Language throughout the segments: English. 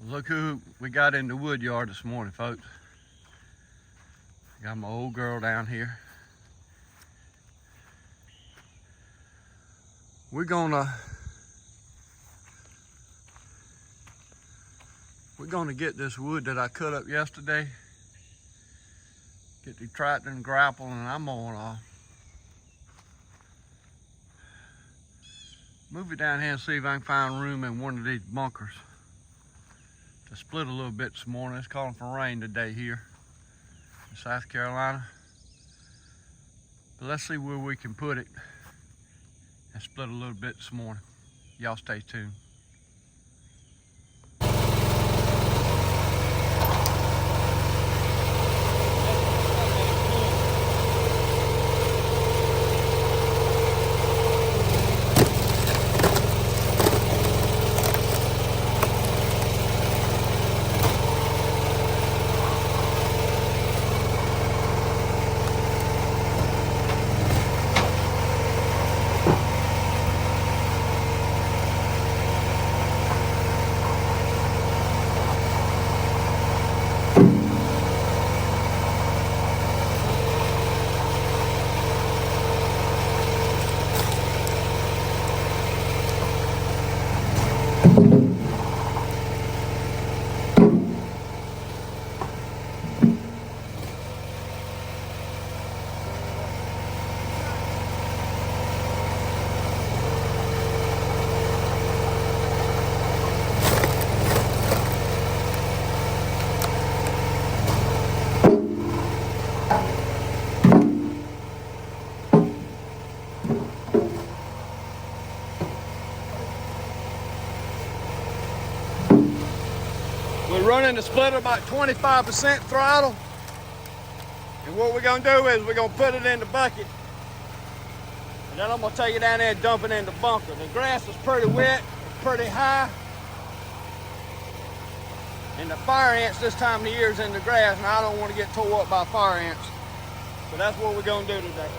Look who we got in the wood yard this morning, folks. Got my old girl down here. We're gonna get this wood that I cut up yesterday. Get the tractor and grapple, and I'm gonna move it down here and see if I can find room in one of these bunkers to split a little bit this morning. It's calling for rain today here in South Carolina. But let's see where we can put it and split a little bit this morning. Y'all stay tuned. We're running the splitter about 25% throttle. And what we're gonna do is we're gonna put it in the bucket. And then I'm gonna take it down there and dump it in the bunker. The grass is pretty wet, pretty high. And the fire ants this time of the year is in the grass, and I don't want to get tore up by fire ants. So that's what we're gonna do today.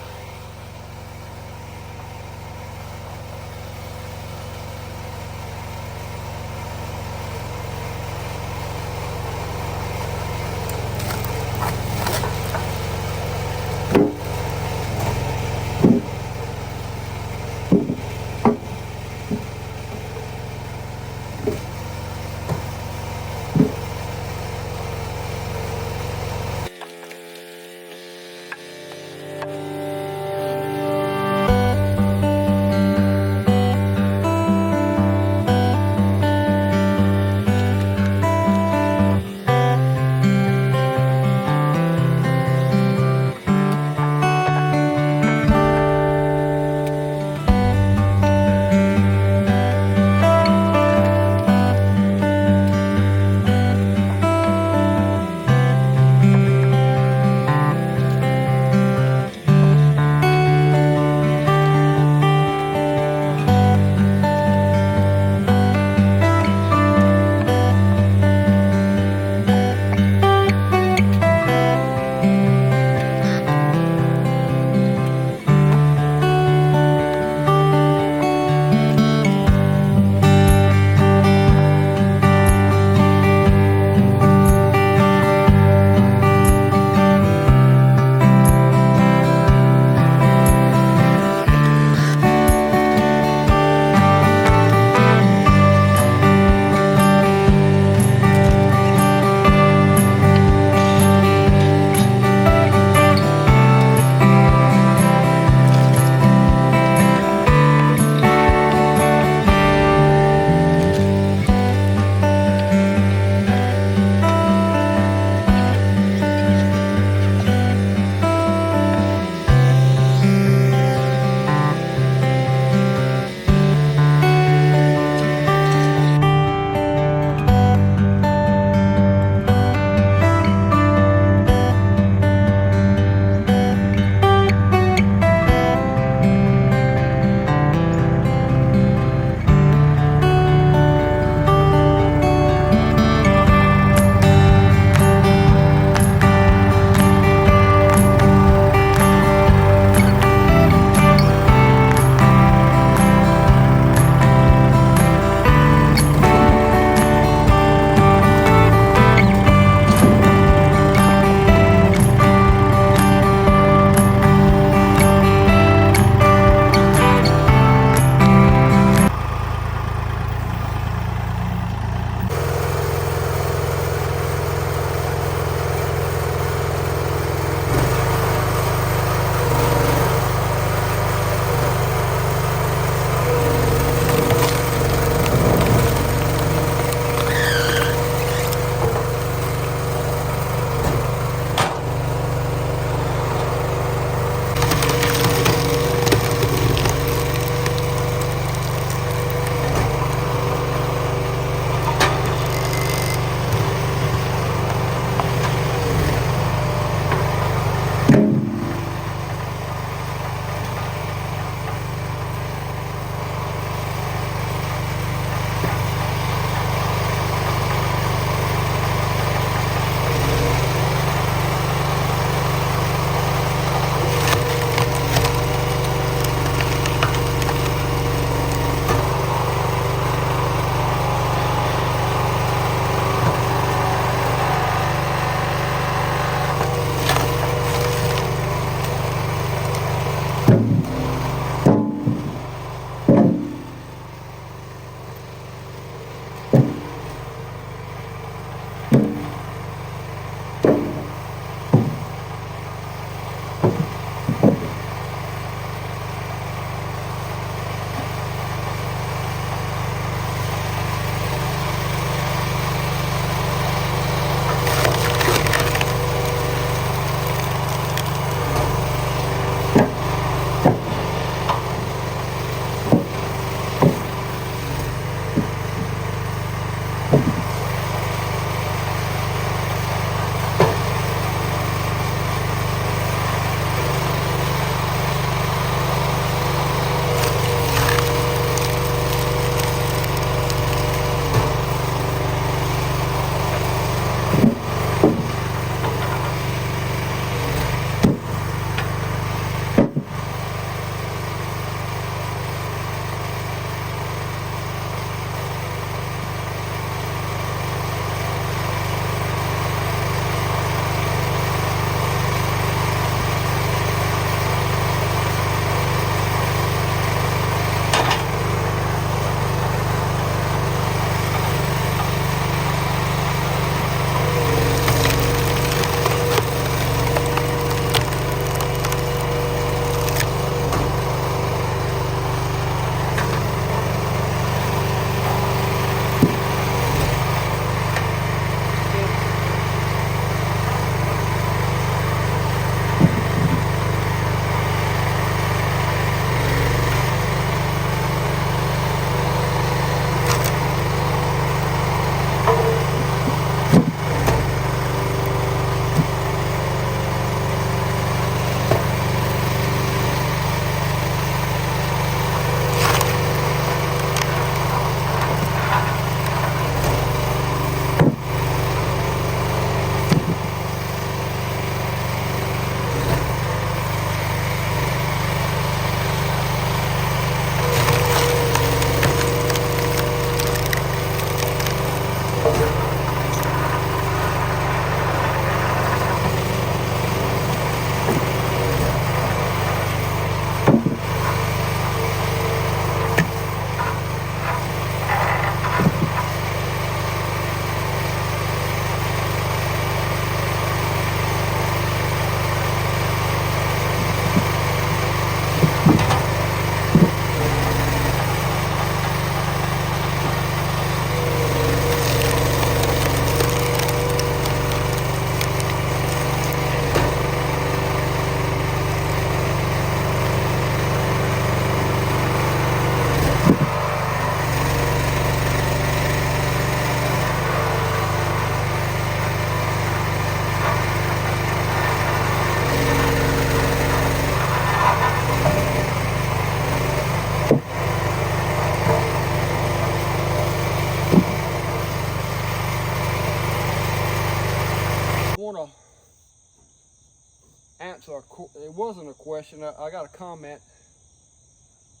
it wasn't a question. I got a comment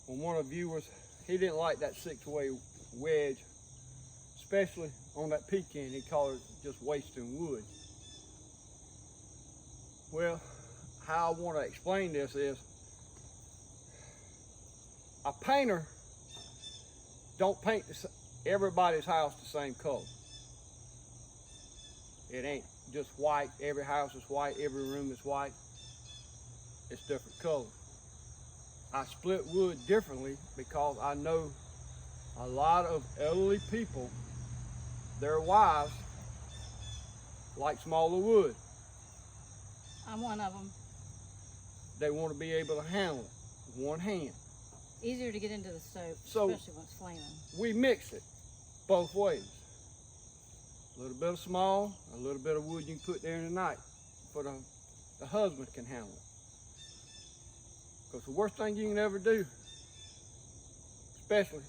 from one of the viewers. He didn't like that 6-way wedge, especially on that pecan. He called it just wasting wood. Well, how I want to explain this is, a painter don't paint everybody's house the same color. It ain't just white. Every house is white. Every room is white. It's different colors. I split wood differently because I know a lot of elderly people, their wives like smaller wood. I'm one of them. They want to be able to handle it with one hand. Easier to get into the stove, So especially when it's flaming. we mix it both ways. A little bit of small, a little bit of wood you can put there in the night for the husband can handle it. Because the worst thing you can ever do, especially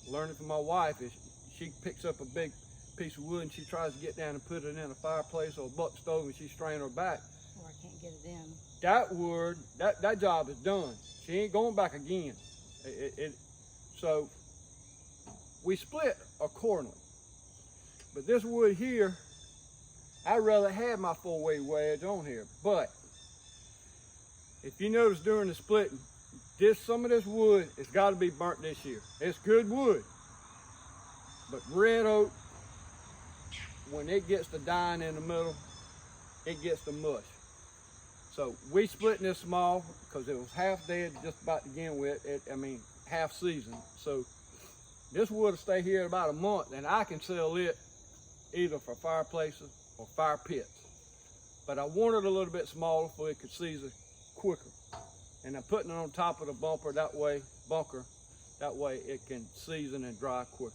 learning from my wife, is she picks up a big piece of wood and she tries to get down and put it in a fireplace or a buck stove and she's straining her back. Or I can't get it in. That wood, that job is done. She ain't going back again. So we split accordingly. But this wood here, I'd rather have my 4-way wedge on here. But if you notice during the splitting, some of this wood has got to be burnt this year. It's good wood. But red oak, when it gets to dying in the middle, it gets to mush. So we splitting this small because it was half dead just about to begin with. Half season. So this wood will stay here about a month and I can sell it either for fireplaces or fire pits. But I want it a little bit smaller so it could season quicker. And I'm putting it on top of the bunker that way it can season and dry quicker.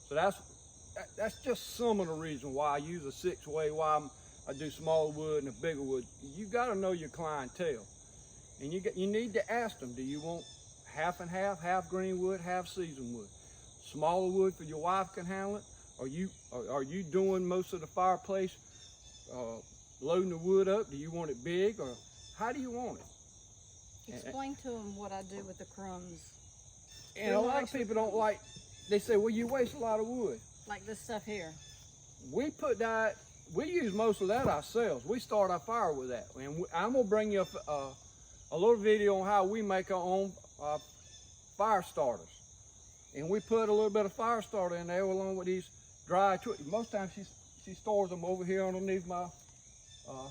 So that's just some of the reason why I use a 6-way, why I do smaller wood and a bigger wood. You got to know your clientele, and you need to ask them, do you want half and half green wood, half seasoned wood? Smaller wood for your wife can handle it. Are you doing most of the fireplace, loading the wood up? Do you want it big, or how do you want it? Explain to them what I do with the crumbs. And a lot of people don't like. They say, well, you waste a lot of wood. Like this stuff here. We use most of that ourselves. We start our fire with that. And I'm gonna bring you a little video on how we make our own fire starters. And we put a little bit of fire starter in there along with these dry twigs. Most times she stores them over here underneath my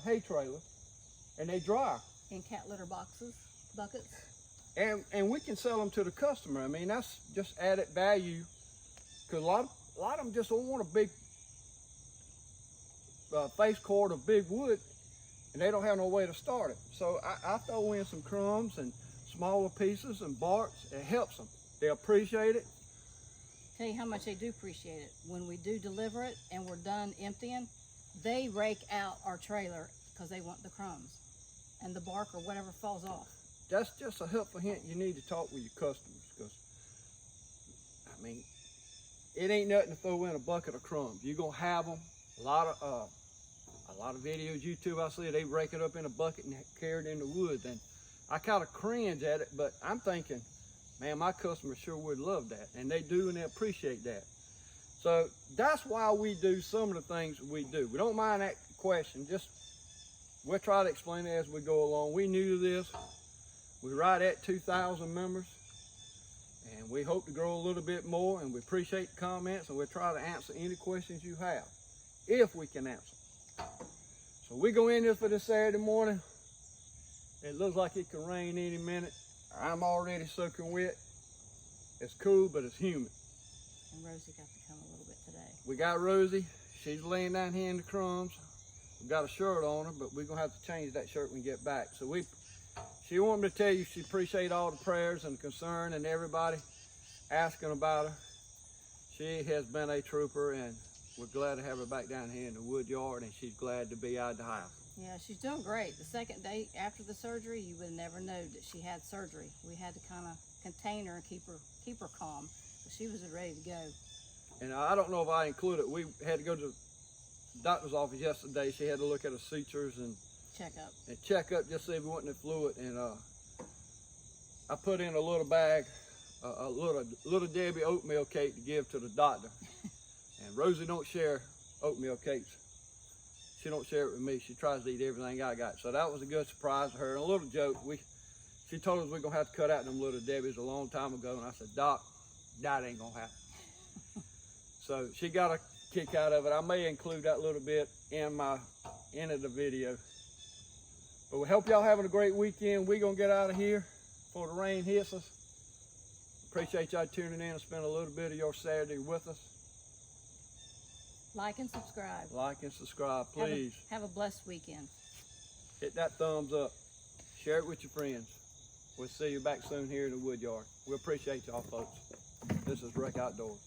hay trailer, and they dry. In cat litter buckets. And we can sell them to the customer. I mean, that's just added value, because a lot of them just don't want a big face cord of big wood, and they don't have no way to start it. So I throw in some crumbs and smaller pieces and barks. It helps them. They appreciate it. Tell you how much they do appreciate it. When we do deliver it and we're done emptying, they rake out our trailer because they want the crumbs and the bark or whatever falls off. That's just a helpful hint. You need to talk with your customers, because I mean, it ain't nothing to throw in a bucket of crumbs. You're gonna have them. A lot of videos, YouTube, I see they rake it up in a bucket and carry it in the woods, and I kind of cringe at it, but I'm thinking, man, my customers sure would love that, and they do, and they appreciate that. So that's why we do some of the things we do. We don't mind that question. Just we'll try to explain it as we go along. We new to this. We're right at 2,000 members, and we hope to grow a little bit more, and we appreciate the comments, and we'll try to answer any questions you have, if we can answer. So we go in this for this Saturday morning. It looks like it can rain any minute. I'm already soaking wet. It's cool, but it's humid. And Rosie got to come a little bit today. We got Rosie. She's laying down here in the crumbs. We've got a shirt on her, but we're gonna have to change that shirt when we get back. So she wanted me to tell you she appreciate all the prayers and concern and everybody asking about her. She has been a trooper, and we're glad to have her back down here in the wood yard, and she's glad to be out of the house. Yeah, she's doing great. The second day after the surgery, you would never know that she had surgery. We had to kind of contain her and keep her calm, but she was ready to go. And I don't know if I included, we had to go to the doctor's office yesterday. She had to look at her sutures, and checkup. And check up, just see if we want any fluid. And I put in a little bag, a little Debbie oatmeal cake to give to the doctor. And Rosie don't share oatmeal cakes. She don't share it with me. She tries to eat everything I got. So that was a good surprise to her. And a little joke, she told us we're gonna have to cut out them little Debbies a long time ago. And I said, Doc, that ain't gonna happen. So she got a kick out of it. I may include that little bit in the video. But we hope y'all having a great weekend. We're gonna get out of here before the rain hits us. Appreciate y'all tuning in and spending a little bit of your Saturday with us. Like and subscribe. Like and subscribe, please. Have a blessed weekend. Hit that thumbs up. Share it with your friends. We'll see you back soon here in the wood yard. We appreciate y'all, folks. This is Rec Outdoors.